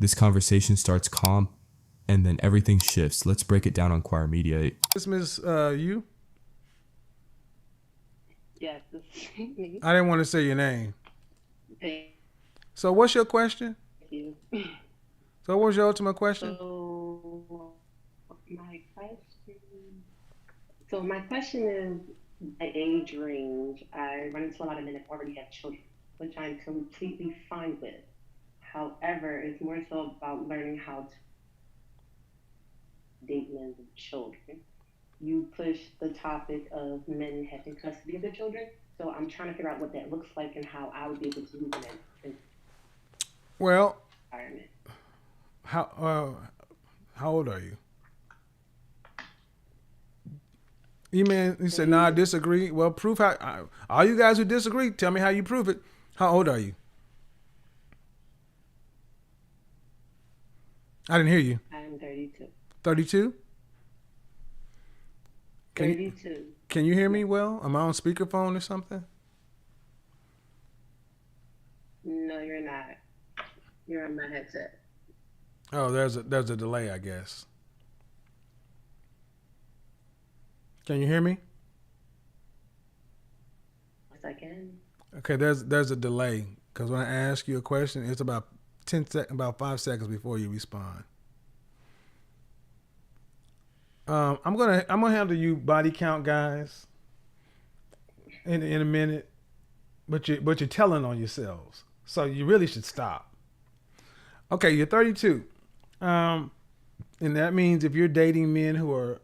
This conversation starts calm, and then everything shifts. Let's break it down on Choir Media. This Miss you? Yes, this is me. I didn't want to say your name. Thank So what's your question? you. So what was your ultimate question? So my question, my question is the age range. I run into a lot of men that already have children, which I'm completely fine with. However, it's more so about learning how to date men with children. You push the topic of men having custody of their children. So I'm trying to figure out what that looks like and how I would be able to use it in Well, environment. how old are you? E-man, he said, "Nah, I 30. disagree." Well, prove how. All you guys who disagree, tell me how you prove it. How old are you? I didn't hear you. I'm 32. 32. Can you 32. can you hear me Yes. well? Am I on speakerphone or something? No, you're not. You're on my headset. Oh, there's a delay, I guess. Can you hear me? Yes, I can. Okay, there's a delay because when I ask you a question, it's about about 5 seconds before you respond. I'm gonna handle you body count guys in a minute, but you're telling on yourselves, so you really should stop. Okay, you're 32, um, and that means if you're dating men who are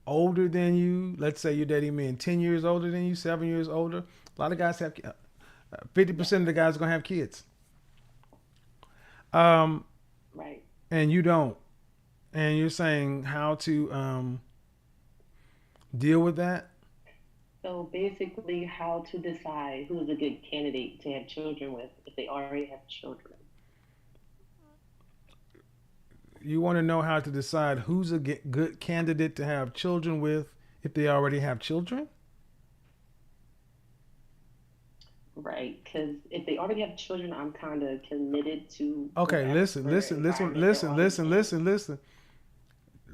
older than you, let's say you're dating men 10 years older than you, 7 years older. A lot of guys have 50% Yes, of the guys are gonna have kids, um, right. and you don't. And you're saying how to deal with that. So basically, how to decide who is a good candidate to have children with if they already have children. You want to know how to decide who's a good candidate to have children with if they already have children. Right, because if they already have children, I'm kind of committed to Okay, listen, whatever listen, listen, environment they're listen, already listen, in. listen, listen.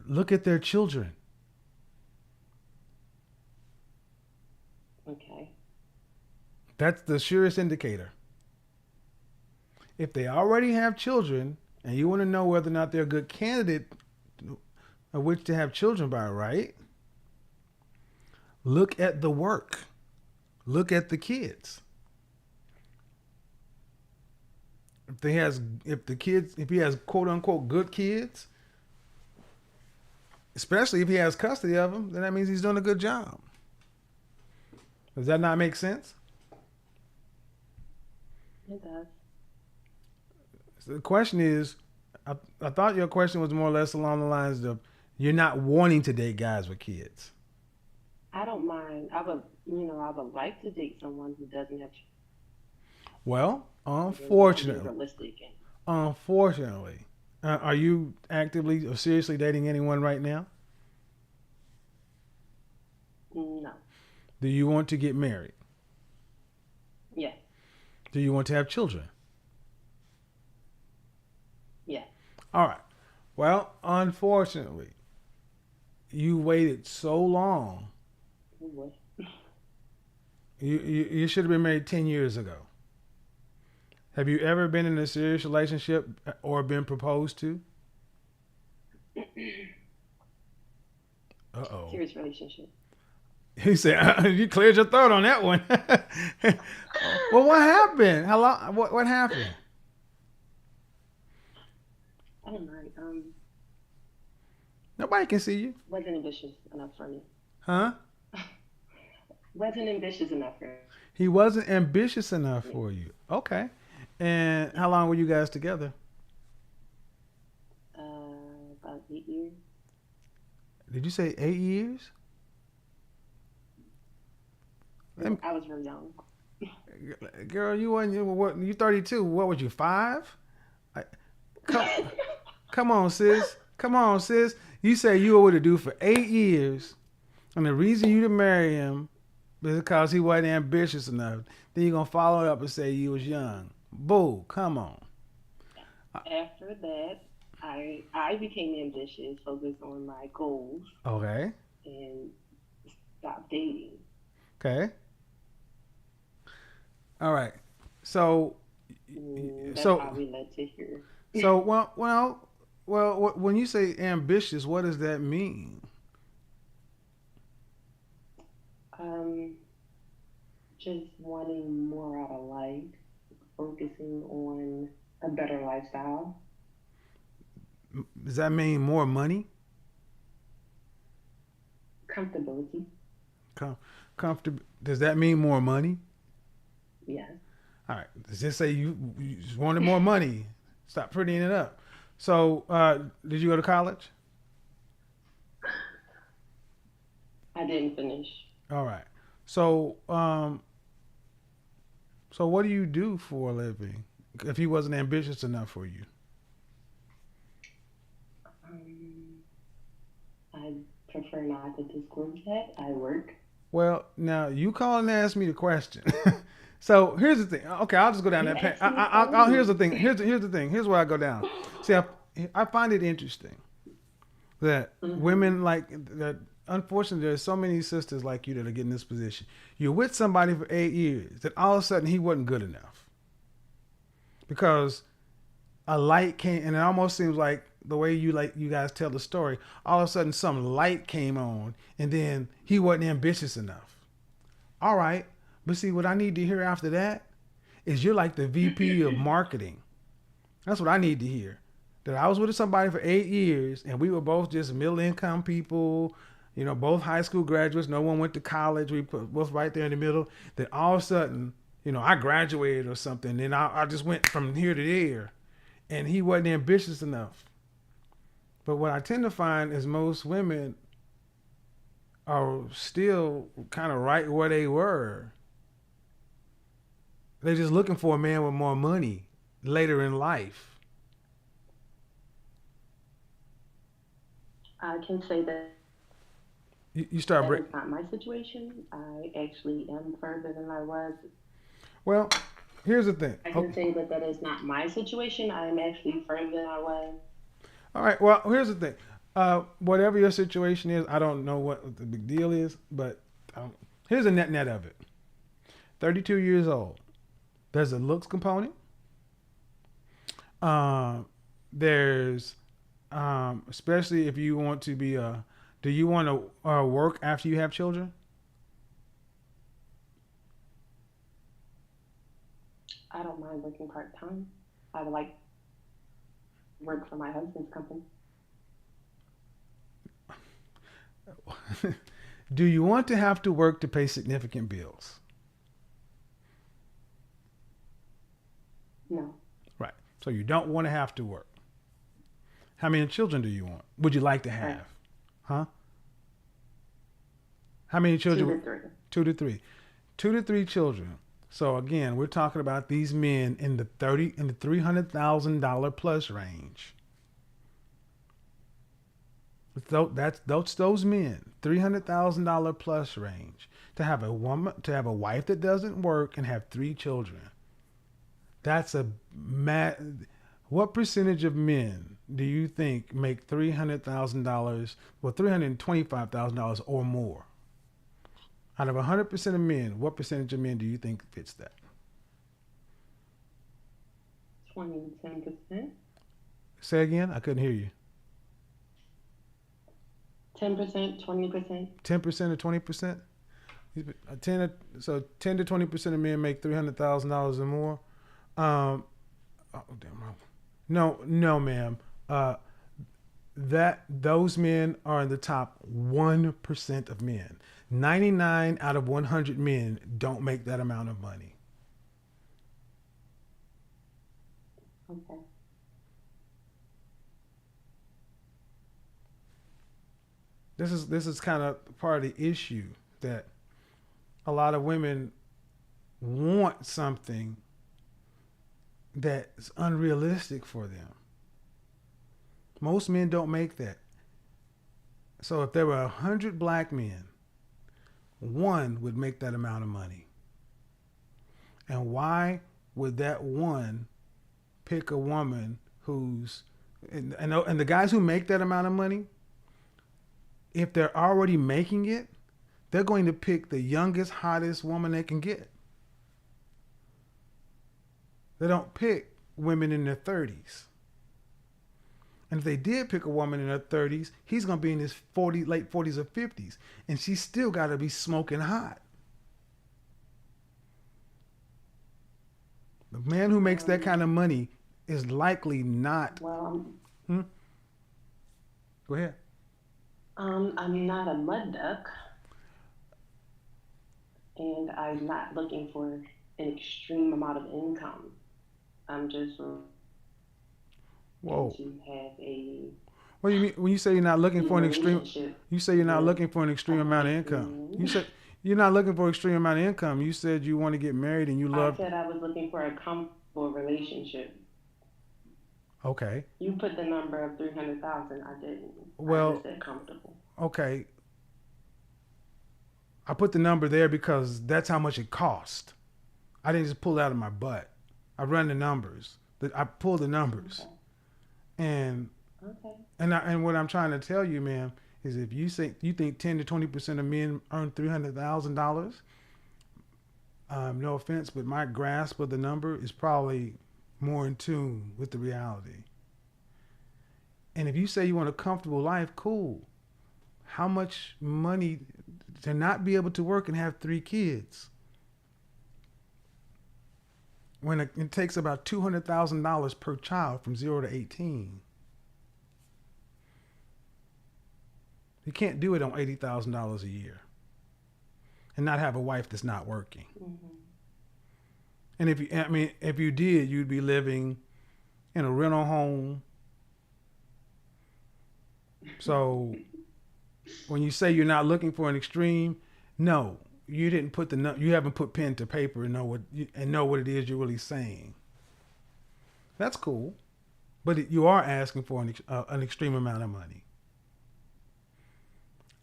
Look at their children. Okay. That's the surest indicator. If they already have children and you want to know whether or not they're a good candidate of which to have children by, right? Look at the work. Look at the kids. If he has quote unquote good kids, especially if he has custody of them, then that means he's doing a good job. Does that not make sense? It does. So the question is, I thought your question was more or less along the lines of you're not wanting to date guys with kids. I don't mind. I would like to date someone who doesn't have children. Well, Again, just being unfortunately, realistic. And unfortunately, are you actively or seriously dating anyone right now? no. Do you want to get married? Yes. Do you want to have children? Yes. All right. Well, unfortunately, you waited so long. Oh, boy. You should have been married 10 years ago. Have you ever been in a serious relationship or been proposed to? Uh-oh. Serious relationship. He said, you cleared your throat on that one. Well, what happened? How long? What happened? I don't mind. Nobody can see you. Wasn't ambitious enough for me. Huh? Wasn't ambitious enough for He wasn't ambitious enough me. for you. Okay. And how long were you guys together? About 8 years. Did you say 8 years? I was real young. Girl, you 32. What was you, 5? I, come, come on, sis. Come on, sis. You say you were with a dude for 8 years, and the reason you didn't marry him is because he wasn't ambitious enough. Then you're gonna follow it up and say you was young. Boo, come on. After that, I became ambitious, focused on my goals, Okay. and stopped dating. Okay. All right. So, That's so, how we led to here. well. When you say ambitious, what does that mean? um, just wanting more out of life, focusing on a better lifestyle, Does that mean more money? comfortability. Com- Comfortable. Does that mean more money? Yes. All right. Let's just say you just wanted more money. Stop prettying it up. So, did you go to college? I didn't finish. All right. So, so what do you do for a living? If he wasn't ambitious enough for you. Um, I prefer not to disclose that. I work. Well, now you call and ask me the question. So here's the thing. Okay, I'll just go down You that path. asked me Here's the only. thing. Here's the thing. Here's where I go down. See, I find it interesting that Hmm. women like that. Unfortunately, there's so many sisters like you that are getting in this position. You're with somebody for 8 years, that all of a sudden he wasn't good enough because a light came, and it almost seems like the way you guys tell the story. All of a sudden, some light came on, and then he wasn't ambitious enough. All right, but see, what I need to hear after that is you're like the VP of marketing. That's what I need to hear. That I was with somebody for 8 years, and we were both just middle income people. Both high school graduates. No one went to college. We put both right there in the middle. Then all of a sudden, I graduated or something. Then I just went from here to there, and he wasn't ambitious enough. But what I tend to find is most women are still kind of right where they were. They're just looking for a man with more money later in life. I can say that You start that break. is not my situation. I actually am further than I was. Well, here's the thing. I Oh, can say that that is not my situation. I am actually further than I was. all right. Well, here's the thing. Whatever your situation is, I don't know what the big deal is, but here's the net of it. 32 years old. There's a looks component. Um, there's especially if you want to be a. Do you want to work after you have children? I don't mind working part time. I would like to work for my husband's company. Do you want to have to work to pay significant bills? No. Right. So you don't want to have to work. How many children do you want? Would you like to Right. have? Huh? How many Two children? to three. Two to three. 2 to 3 children. So again, we're talking about these men in the $300,000 plus range. That's those men, $300,000 plus range to have a wife that doesn't work and have 3 children. That's a mad. What percentage of men do you think make $300,000, well, $325,000 or more? Out of 100% of men, what percentage of men do you think fits that? 10%. Say again. I couldn't hear you. 10%, 20%. 10% or 20%? 10 to 20% of men make $300,000 or more. Um, oh damn. No, no, ma'am. That those men are in the top 1% of men. 99 out of 100 men don't make that amount of money. Okay. This is kind of part of the issue that a lot of women want something that's unrealistic for them. Most men don't make that. So if there were 100 black men, one would make that amount of money. And why would that one pick a woman who's and the guys who make that amount of money, if they're already making it, they're going to pick the youngest, hottest woman they can get. They don't pick women in their 30s. And if they did pick a woman in her 30s, he's going to be in his late 40s or 50s. And she's still got to be smoking hot. The man who makes that kind of money is likely not. Well, Go ahead. I'm not a mud duck, and I'm not looking for an extreme amount of income. I'm just looking Whoa. to have a What do you mean when you say you're not looking for an extreme? relationship You say you're not with looking for an a extreme amount of nice income. You man. said you're not looking for an extreme amount of income. You said you want to get married and you I love. said I was looking for a comfortable relationship. Okay. You put the number of 300,000. I didn't. I Well, just said comfortable. okay. I put the number there because that's how much it cost. I didn't just pull it out of my butt. I run the numbers. I pulled the numbers, Okay. and Okay. and what I'm trying to tell you, ma'am, is if you think 10 to 20% of men earn $300,000, no offense, but my grasp of the number is probably more in tune with the reality. And if you say you want a comfortable life, cool. How much money to not be able to work and have 3 kids when it takes about $200,000 per child from 0 to 18? You can't do it on $80,000 a year and not have a wife that's not working. Hmm. And if you did, you'd be living in a rental home. So when you say you're not looking for an extreme, no, you didn't put you haven't put pen to paper and know what it is you're really saying. That's cool, but you are asking for an extreme amount of money.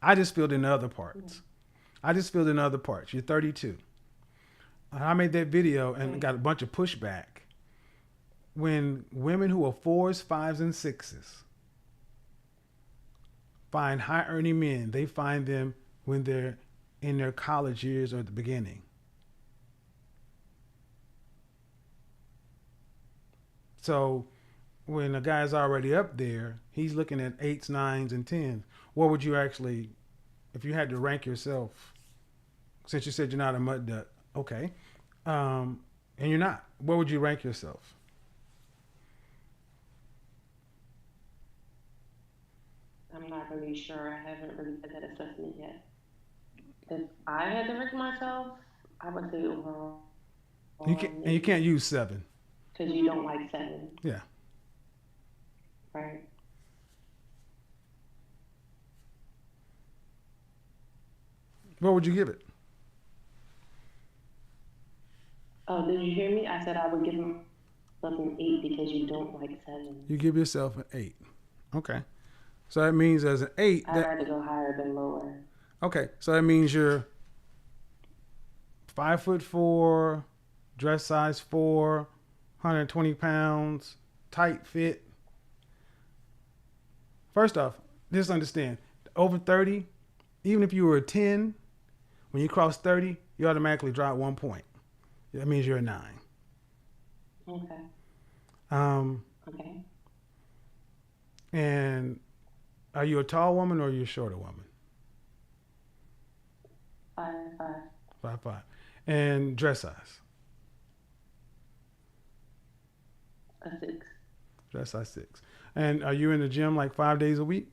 I just filled in the other parts. You're 32. I made that video and got a bunch of pushback. When women who are 4s, 5s, and 6s find high earning men, they find them when they're in their college years or at the beginning. So when a guy's already up there, he's looking at 8s, 9s, and 10s. What would you actually, if you had to rank yourself, since you said you're not a mud duck, okay, and you're not, what would you rank yourself? I'm not really sure. I haven't really done that assessment yet. If I had to rank myself, I would say overall You maybe can't use 7. because you don't like seven, Yeah. right? What would you give it? Oh, did you hear me? I said I would give myself an 8 because you don't like seven. You give yourself an 8. Okay. So that means as an 8, I'd rather go higher than lower. okay. So that means you're 5'4", dress size 4, 120 pounds, tight fit. First off, just understand, over 30, even if you were a 10, when you cross 30, you automatically drop 1 point. That means you're a 9. Okay. Um, Okay. and are you a tall woman or are you a shorter woman? 5'5". 5'5". And dress size? A 6. Dress size 6. And are you in the gym like 5 days a week?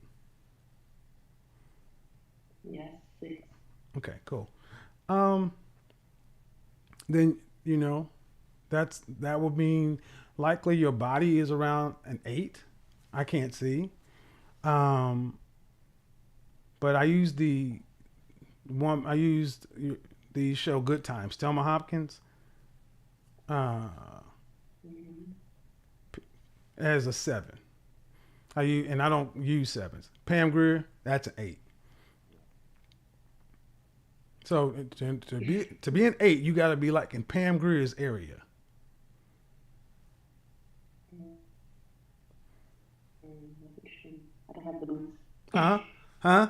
Yes, 6. Okay, cool. Um, then that would mean likely your body is around an 8. I can't see. But I used the show Good Times, Thelma Hopkins, Mm-hmm. as a 7. And I don't use 7s. Pam Grier, that's an 8. So to be an 8, you got to be like in Pam Grier's area. That's extreme. I don't have the boots. Huh? Huh?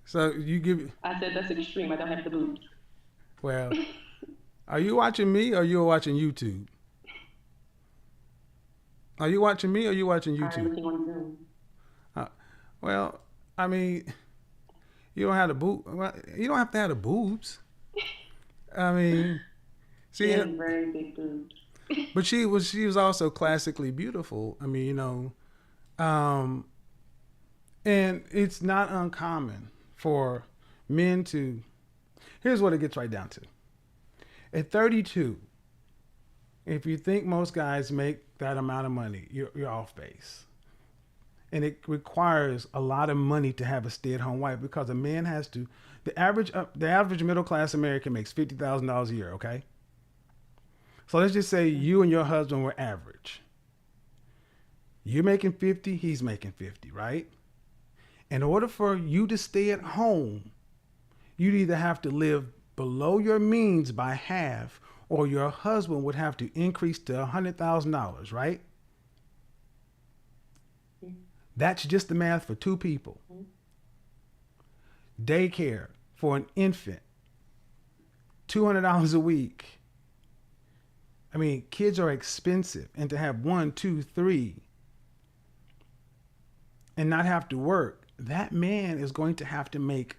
So you give I said that's extreme. I don't have the boots. well. Are you watching me or you watching YouTube? Are you watching me or you watching I'm YouTube? looking on Zoom. Uh, well, I mean, you don't have the boot. Well, you don't have to have the boobs. I mean, She see, has very big boobs. but she was also classically beautiful. I mean, um, and it's not uncommon for men to. Here's what it gets right down to. At 32, if you think most guys make that amount of money, you're off base. And it requires a lot of money to have a stay-at-home wife because a man has to. The average middle class American makes $50,000 a year. Okay, so let's just say you and your husband were average. You're making 50, he's making 50, right? In order for you to stay at home, you'd either have to live below your means by half, or your husband would have to increase to $100,000, right? That's just the math for two people. Daycare for an infant, $200 a week. I mean, kids are expensive, and to have one, two, three, and not have to work, that man is going to have to make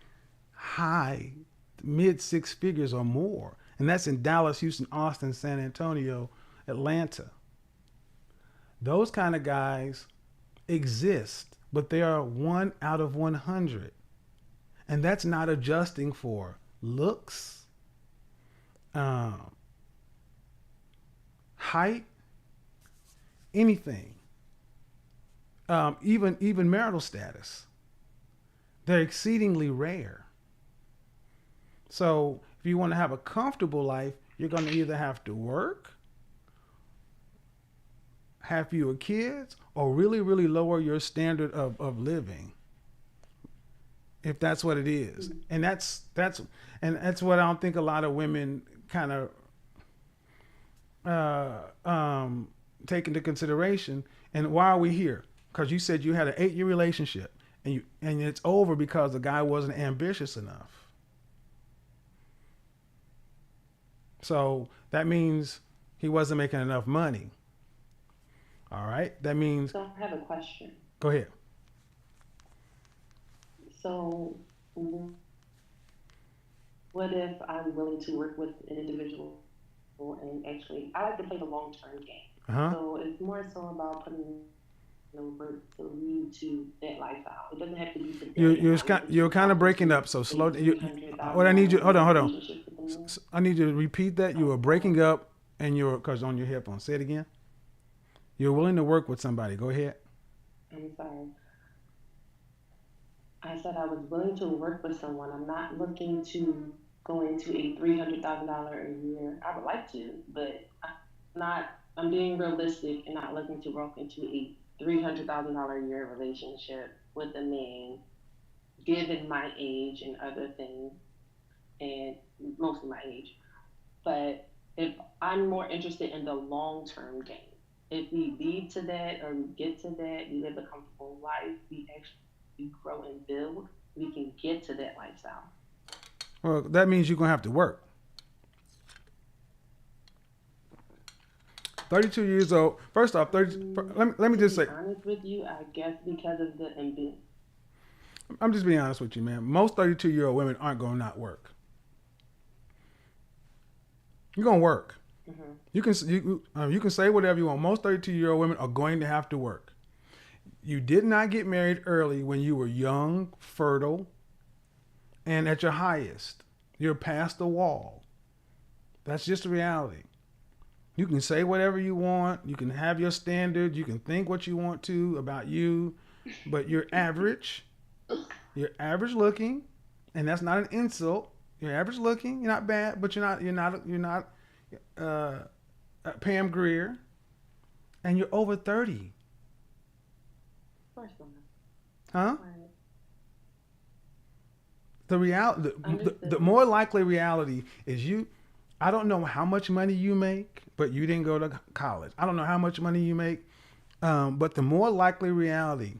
high, mid six figures or more. And that's in Dallas, Houston, Austin, San Antonio, Atlanta. Those kind of guys exist, but they are 1 out of 100. And that's not adjusting for looks, um, height, anything, even marital status. They're exceedingly rare. So if you want to have a comfortable life, you're going to either have to work, have fewer kids, or really, really lower your standard of living, if that's what it is. And that's what I don't think a lot of women kind of take into consideration. And why are we here? Because you said you had an 8-year relationship, and it's over because the guy wasn't ambitious enough. So that means he wasn't making enough money. All right. That means So I have a question. go ahead. So what if I'm willing to work with an individual and actually I like to play the long term game. Uh huh. So it's more so about putting work to lead to that lifestyle. It doesn't have to be You're today. I'm you're not looking you're to kind of jump breaking into up. So a slow. three hundred What thousand I need you. dollar Hold on. Hold on. relationship with a man. I need you to repeat that. You were Oh, breaking up, and you're because on your headphones. Say it again. You're willing to work with somebody. Go ahead. I'm sorry. I said I was willing to work with someone. I'm not looking to go into a $300,000 a year. I would like to, but I'm not. I'm being realistic and not looking to walk into a $300,000 a year relationship with a man, given my age and other things, and mostly my age. But if I'm more interested in the long term game, if we lead to that or we get to that, we live a comfortable life, we actually grow and build, we can get to that lifestyle. Well, that means you're gonna have to work. 32 years old. First off, 30. Let me To just be say, honest with you, I guess because of the ambition. I'm just being honest with you, man. Most 32-year-old women aren't gonna not work. You're gonna work. Mm-hmm. You can say whatever you want. Most 32-year-old women are going to have to work. You did not get married early when you were young, fertile, and at your highest. You're past the wall. That's just the reality. You can say whatever you want. You can have your standards. You can think what you want to about you, but you're average. You're average looking, and that's not an insult. You're average looking. You're not bad, but you're not uh, Pam Grier, and you're over 30. Of course not. Huh? Right. The reality, the Understood. more likely reality is you. I don't know how much money you make, but you didn't go to college. I don't know how much money you make, but the more likely reality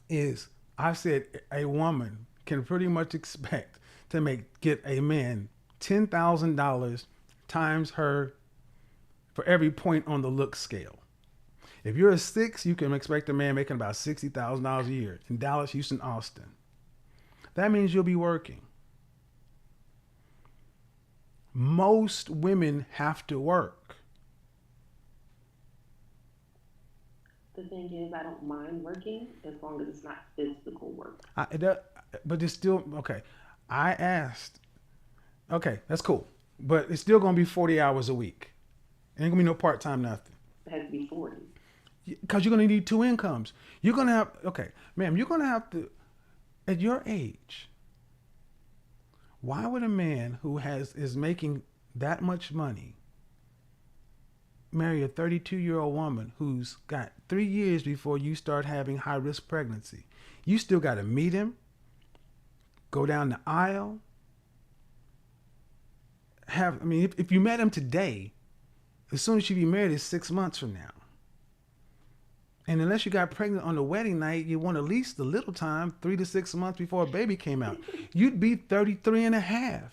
is, I said a woman can pretty much expect to get a man $10,000 times her for every point on the look scale. If you're a 6, you can expect a man making about $60,000 a year in Dallas, Houston, Austin. That means you'll be working. Most women have to work. The thing is, I don't mind working as long as it's not physical work. But it's still okay. I asked. Okay, that's cool, but it's still gonna be 40 hours a week. Ain't gonna be no part time nothing. It has to be 40. Because you're gonna need two incomes. You're gonna have okay, ma'am. You're gonna have to at your age. Why would a man who is making that much money marry a 32-year-old woman who's got 3 years before you start having high risk pregnancy? You still got to meet him, go down the aisle. If you met him today, as soon as you be married is 6 months from now. And unless you got pregnant on the wedding night, you want at least a little time, 3 to 6 months before a baby came out. You'd be 33 and a half.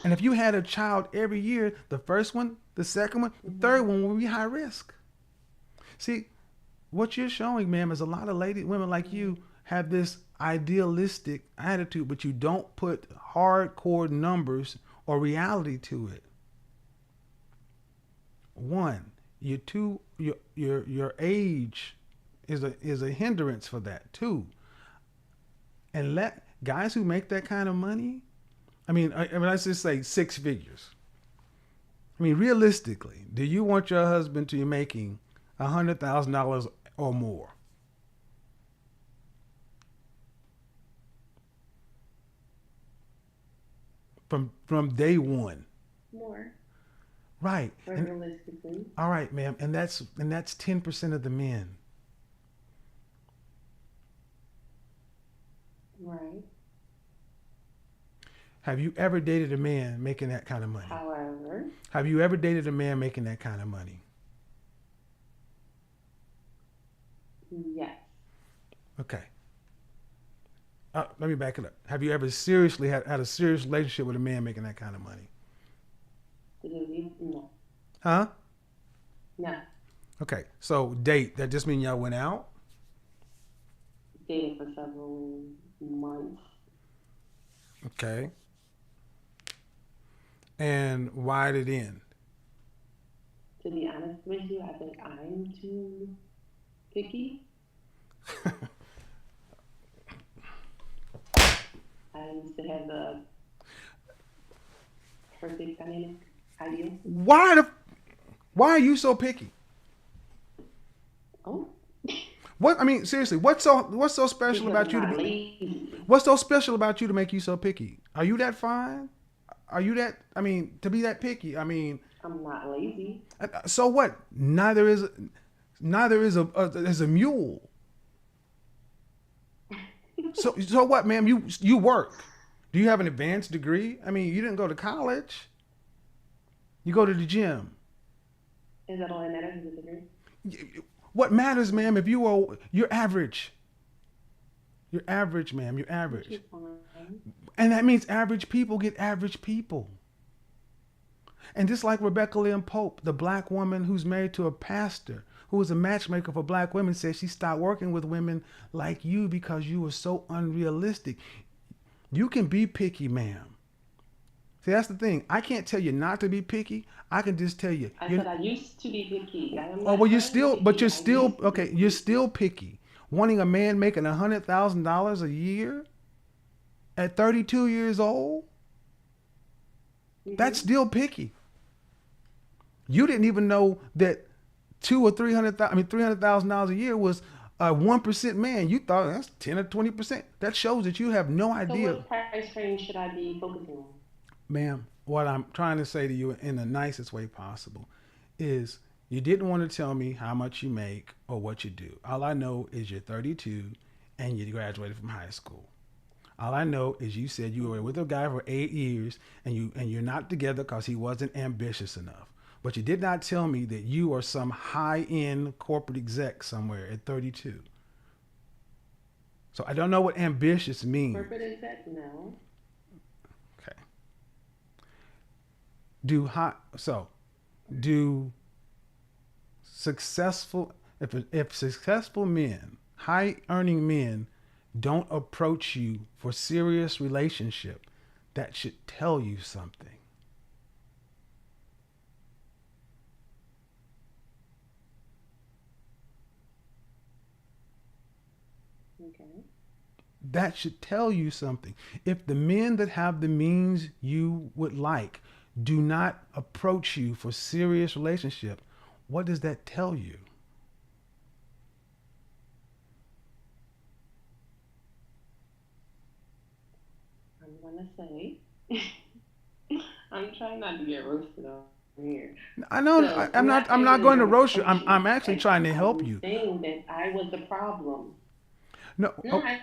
And if you had a child every year, the first one, the second one, the third one will be high risk. See, what you're showing, ma'am, is a lot of women like you have this idealistic attitude, but you don't put hardcore numbers or reality to it. One, your age is a hindrance for that too. And let guys who make that kind of money, let's just say 6 figures. Realistically, do you want your husband to be making $100,000 or more? From day one. More. Right. Realistically. All right, ma'am. And that's 10% of the men. Right. Have you ever dated a man making that kind of money? However. Have you ever dated a man making that kind of money? Yes. Okay. Let me back it up. Have you ever seriously had a serious relationship with a man making that kind of money? No. Huh? No. Okay. So date, that just mean y'all went out? Dated for several months. Okay. And why did it end? To be honest with you, I think I'm too picky. I used to have the perfect dynamic ideal. Why are you so picky? Oh. Seriously, what's so special about you to be? What's so special about you to make you so picky? Are you that fine? Are you that? To be that picky? I'm not lazy. So what? Neither is a mule. So what, ma'am? You work. Do you have an advanced degree? You didn't go to college. You go to the gym. Is that all that matters? Is the degree? What matters, ma'am? If you're average. You're average, ma'am. You're average. And that means average people get average people. And just like Rebecca Lynn Pope, the black woman who's married to a pastor, who was a matchmaker for black women, said she stopped working with women like you because you were so unrealistic. You can be picky, ma'am. See, that's the thing. I can't tell you not to be picky. I can just tell you. I said I used to be picky. You're still picky. Wanting a man making $100,000 a year at 32 years old? Mm-hmm. That's still picky. You didn't even know that $300,000 a year was a 1% man. You thought that's 10 or 20%. That shows that you have no idea. So what price range should I be focusing on? Ma'am, what I'm trying to say to you in the nicest way possible is you didn't want to tell me how much you make or what you do. All I know is you're 32 and you graduated from high school. All I know is you said you were with a guy for 8 years and you're not together because he wasn't ambitious enough. But you did not tell me that you are some high end corporate exec somewhere at 32. So I don't know what ambitious means. Corporate exec? No. Okay. Do successful if successful men, high earning men don't approach you for serious relationship, that should tell you something. Okay. That should tell you something. If the men that have the means you would like do not approach you for serious relationship, what does that tell you? I'm gonna say I'm trying not to get roasted on here. I know So I'm I'm not not I'm saying not women going to don't roast you. approach you. I'm actually trying to help I'm you. saying that I was the problem. No, No, oh, I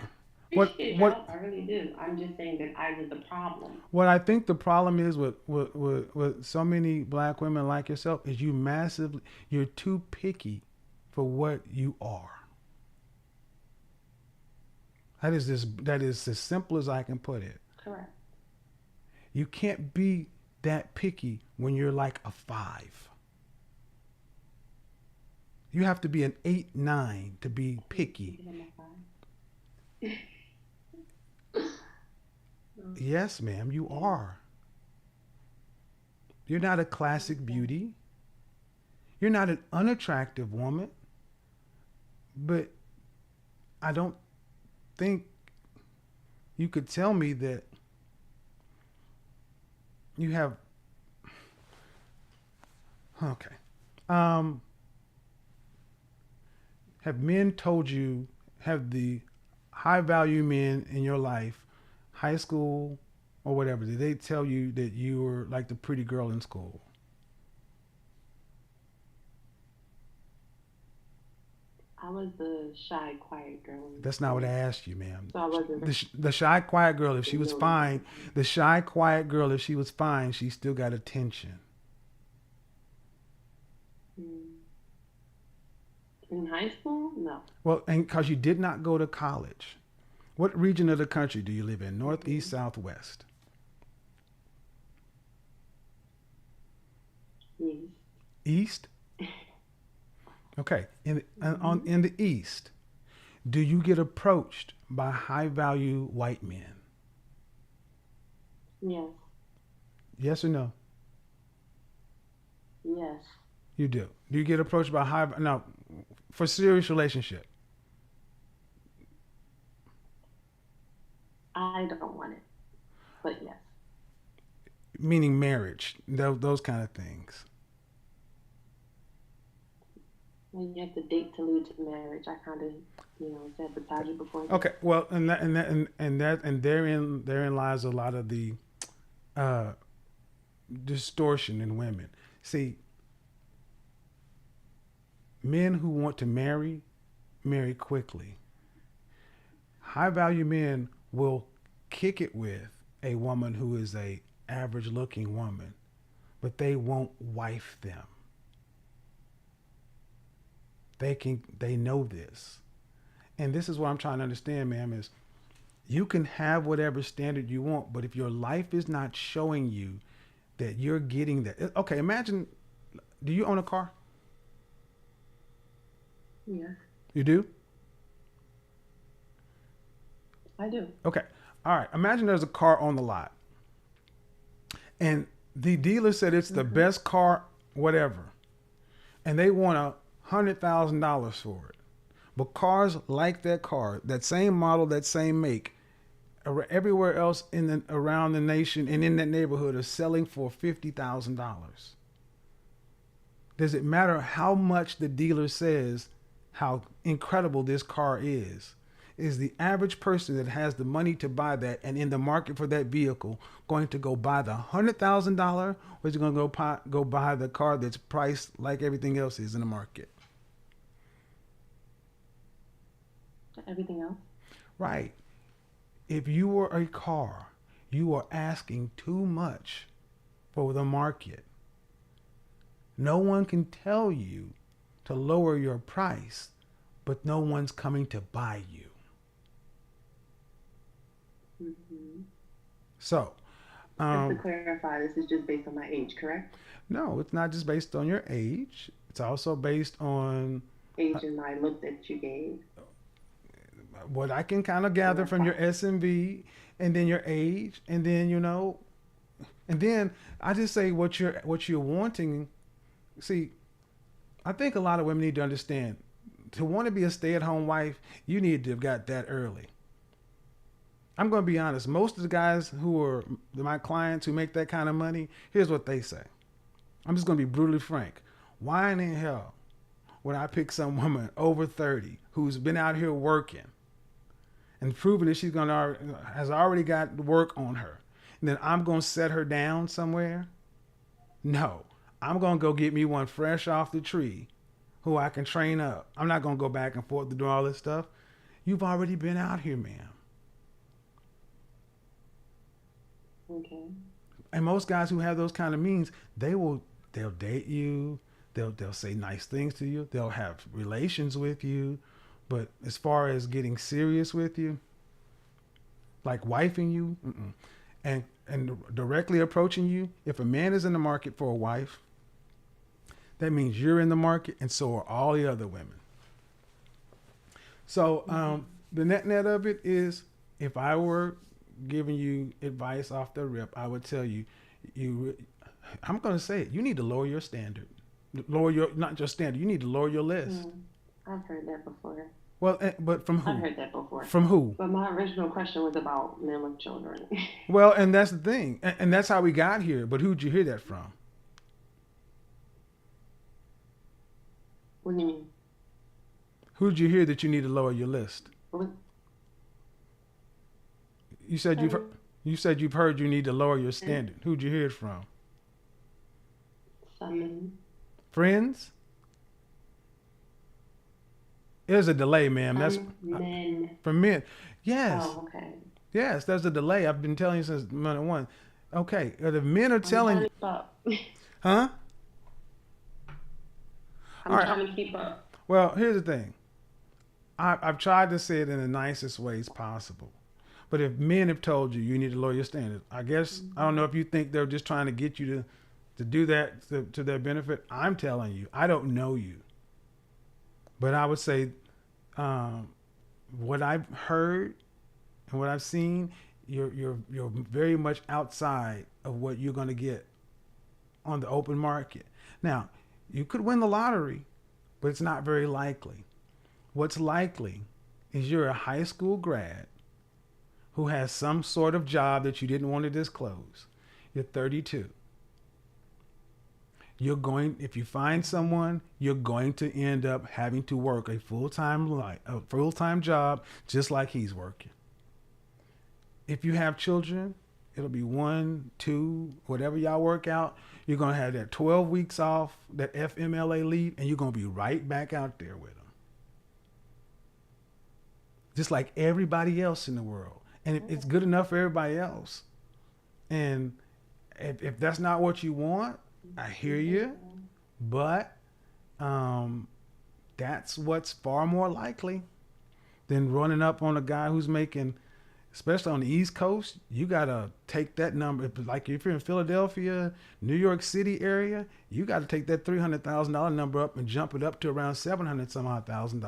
what appreciate your what help. I really do. I'm just saying that I was the problem. what I think the problem is with so many black women like yourself is you're too picky for what you are. That is as simple as I can put it. Correct. You can't be that picky when you're like a 5. You have to be an 8, 9 to be picky. Give him a 5. Yes, ma'am, you are. You're not a classic Okay. beauty. You're not an unattractive woman, but I don't think you could tell me that you have. Okay. Um, have men told you, have the high value men in your life, high school or whatever, did they tell you that you were like the pretty girl in school? I was the shy, quiet girl in That's not what I school, asked you, ma'am. so I wasn't The shy, quiet girl, if she was noticed. fine, the shy, quiet girl, if she was fine, she still got attention. Mm. In high school, no. Well, and because you did not go to college. What region of the country do you live in? North, east, Mm-hmm. south, west? Yes. East? Okay. Mm-hmm. In the east, do you get approached by high value white men? Yes. Yes or no? Yes. You do. Do you get approached by high now for serious relationship? I don't want it, but yes. Meaning marriage, those kind of things. When you have to date to lead to marriage, I kind of, sabotage it before then. Okay, well, and therein lies a lot of the uh, distortion in women. See, men who want to marry quickly. High value men will kick it with a woman who is a average looking woman, but they won't wife them. They know this. And this is what I'm trying to understand, ma'am, is you can have whatever standard you want, but if your life is not showing you that you're getting that. Okay, imagine, do you own a car? Yes, You do? I do. Okay. All right. Imagine there's a car on the lot and the dealer said it's the Mm-hmm. best car, whatever, and they want $100,000 for it. But cars like that car, that same model, that same make, everywhere else around the nation and in that neighborhood are selling for $50,000. Does it matter how much the dealer says how incredible this car is? Is the average person that has the money to buy that and in the market for that vehicle going to go buy the $100,000, or is he going to go buy the car that's priced like everything else is in the market? Everything else. Right. If you were a car, you are asking too much for the market. No one can tell you to lower your price, but no one's coming to buy you. Hmm. So, Just to um, clarify, this is just based on my age, correct? no, it's not just based on your age. It's also based on Age and my look that you gave. what I can kind of gather Or from your five. SMV, and then your age, and then and then I just say what you're wanting. See, I think a lot of women need to understand to want to be a stay-at-home wife, you need to have got that early. I'm going to be honest. Most of the guys who are my clients who make that kind of money, here's what they say. I'm just going to be brutally frank. Why in the hell would I pick some woman over 30 who's been out here working and proving that she's going to has already got work on her, and then I'm going to set her down somewhere? No, I'm going to go get me one fresh off the tree who I can train up. I'm not going to go back and forth to do all this stuff. You've already been out here, ma'am. Okay. And most guys who have those kind of means, they'll date you, they'll say nice things to you, they'll have relations with you, but as far as getting serious with you, like wifing you, and directly approaching you, if a man is in the market for a wife, that means you're in the market, and so are all the other women. So the net of it is, if I were giving you advice off the rip, I would tell you, I'm going to say it. You need to lower your standard, lower your not just standard. You need to lower your list. Mm, I've heard that before. Well, but from I've who? heard that before. From who? But my original question was about men with children. Well, and that's the thing, and that's how we got here. But who'd you hear that from? What do you mean? Who'd you hear that you need to lower your list? What, You said you've um, you said you've heard you need to lower your standard. Who'd you hear it from? some men. Friends? There's a delay, ma'am. That's Some men. from men. Yes, Oh, okay. yes. There's a delay. I've been telling you since minute one. Okay, if men are I'm trying telling, to keep up. huh? All I'm right. trying to keep up. Well, here's the thing. I've tried to say it in the nicest ways possible. But if men have told you need to lower your standards, I guess I don't know if you think they're just trying to get you to do that to their benefit. I'm telling you, I don't know you, but I would say um, what I've heard and what I've seen, you're very much outside of what you're going to get on the open market. Now, you could win the lottery, but it's not very likely. What's likely is you're a high school grad who has some sort of job that you didn't want to disclose. You're 32. If you find someone, you're going to end up having to work a full-time job just like he's working. If you have children, it'll be 1, 2, whatever y'all work out. You're going to have that 12 weeks off, that FMLA leave, and you're going to be right back out there with them. Just like everybody else in the world. And it's good enough for everybody else. And if that's not what you want, I hear you. But that's what's far more likely than running up on a guy who's making, especially on the East Coast, you got to take that number. Like if you're in Philadelphia, New York City area, you got to take that $300,000 number up and jump it up to around $700 some odd thousand.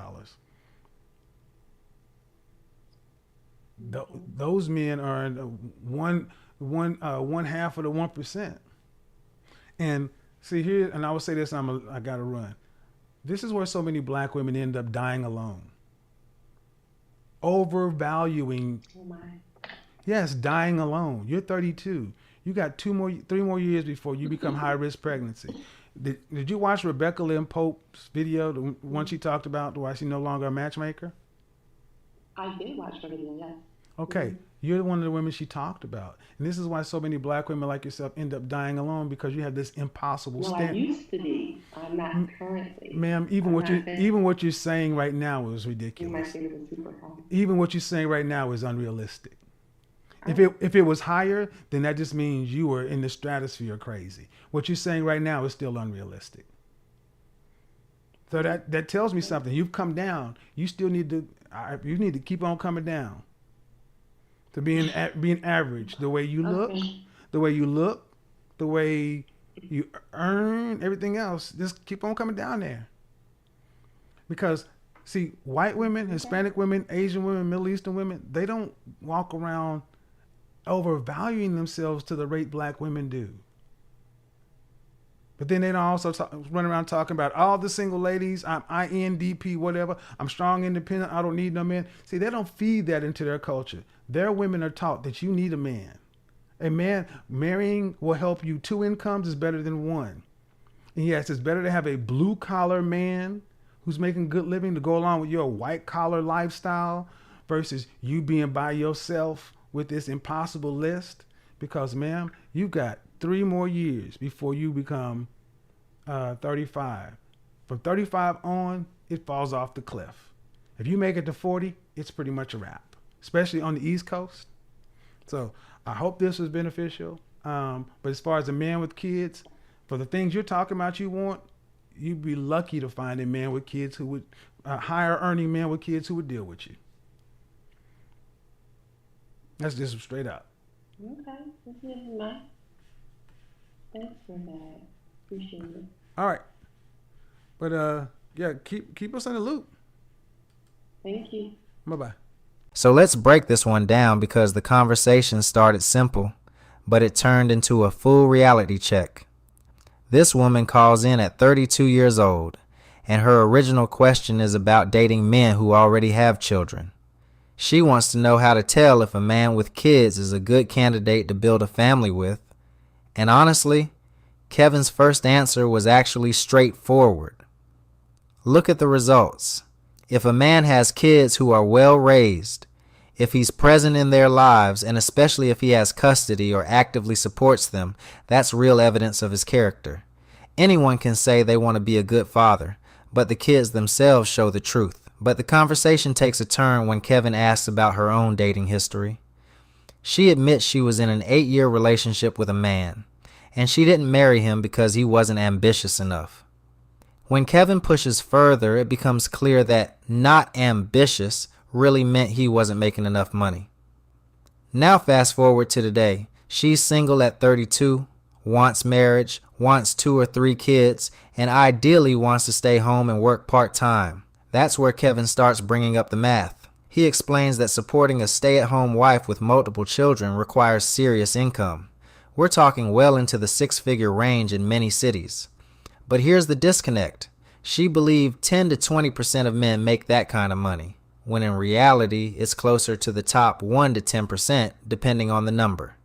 Those men are in one half of the 1%. And see here, and I would say this, I got to run. This is where so many black women end up dying alone. Overvaluing. Oh my. Yes, dying alone. You're 32. You got 3 more years before you become high risk pregnancy. Did you watch Rebecca Lynn Pope's video, the one she talked about why she's no longer a matchmaker? I did watch the video, yes. Okay, you're one of the women she talked about. And this is why so many black women like yourself end up dying alone, because you have this impossible No, I standard. used to be. I'm not currently. Ma'am, I'm not there. even what you're saying right now is You might ridiculous. think it was super high. Even what you're saying right now is unrealistic. If it was higher, then that just means you were in the stratosphere crazy. What you're saying right now is still unrealistic. So that tells me something. You've come down. You still need to. You need to keep on coming down to being average. The way you look, Okay. the way you look, the way you earn, everything else. Just keep on coming down there. Because see, white women, Okay. Hispanic women, Asian women, Middle Eastern women, they don't walk around overvaluing themselves to the rate black women do. But then they don't also run around talking about all the single ladies. I'm INDP, whatever. I'm strong, independent. I don't need no man. See, they don't feed that into their culture. Their women are taught that you need a man. A man marrying will help you. 2 incomes is better than 1. And yes, it's better to have a blue collar man who's making good living to go along with your white collar lifestyle versus you being by yourself with this impossible list. Because, ma'am, you got 3 more years before you become 35. From 35 on, it falls off the cliff. If you make it to 40, it's pretty much a wrap, especially on the East Coast. So I hope this was beneficial. But as far as a man with kids, for the things you're talking about you want, you'd be lucky to find a man with kids who would, a higher earning man with kids who would deal with you. That's just straight up. Okay. That's good to know. Thanks for that. Appreciate it. All right. But yeah, keep us in the loop. Thank you. Bye-bye. So let's break this one down because the conversation started simple, but it turned into a full reality check. This woman calls in at 32 years old, and her original question is about dating men who already have children. She wants to know how to tell if a man with kids is a good candidate to build a family with. And honestly, Kevin's first answer was actually straightforward. Look at the results. If a man has kids who are well raised, if he's present in their lives, and especially if he has custody or actively supports them, that's real evidence of his character. Anyone can say they want to be a good father, but the kids themselves show the truth. But the conversation takes a turn when Kevin asks about her own dating history. She admits she was in an 8-year relationship with a man, and she didn't marry him because he wasn't ambitious enough. When Kevin pushes further, it becomes clear that not ambitious really meant he wasn't making enough money. Now fast forward to today. She's single at 32, wants marriage, wants 2 or 3 kids, and ideally wants to stay home and work part-time. That's where Kevin starts bringing up the math. He explains that supporting a stay-at-home wife with multiple children requires serious income. We're talking well into the 6-figure range in many cities. But here's the disconnect. She believed 10 to 20% of men make that kind of money, when in reality it's closer to the top 1 to 10% depending on the number.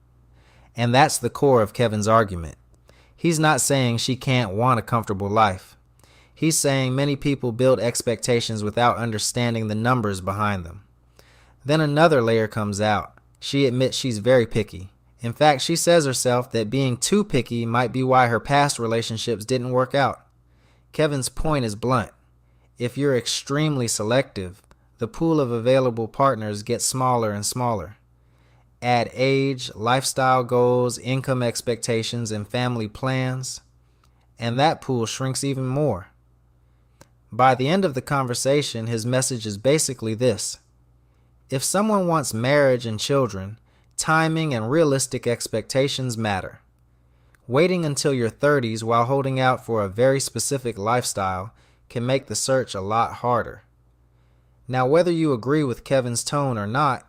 And that's the core of Kevin's argument. He's not saying she can't want a comfortable life. He's saying many people build expectations without understanding the numbers behind them. Then another layer comes out. She admits she's very picky. In fact, she says herself that being too picky might be why her past relationships didn't work out. Kevin's point is blunt. If you're extremely selective, the pool of available partners gets smaller and smaller. Add age, lifestyle goals, income expectations, and family plans, and that pool shrinks even more. By the end of the conversation, his message is basically this. If someone wants marriage and children, timing and realistic expectations matter. Waiting until your 30s while holding out for a very specific lifestyle can make the search a lot harder. Now, whether you agree with Kevin's tone or not,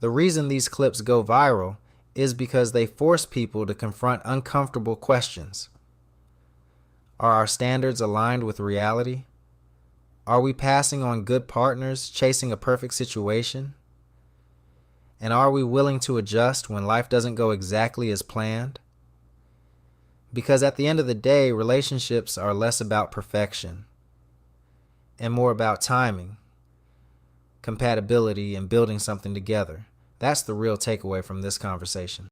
the reason these clips go viral is because they force people to confront uncomfortable questions. Are our standards aligned with reality? Are we passing on good partners, chasing a perfect situation? And are we willing to adjust when life doesn't go exactly as planned? Because at the end of the day, relationships are less about perfection and more about timing, compatibility, and building something together. That's the real takeaway from this conversation.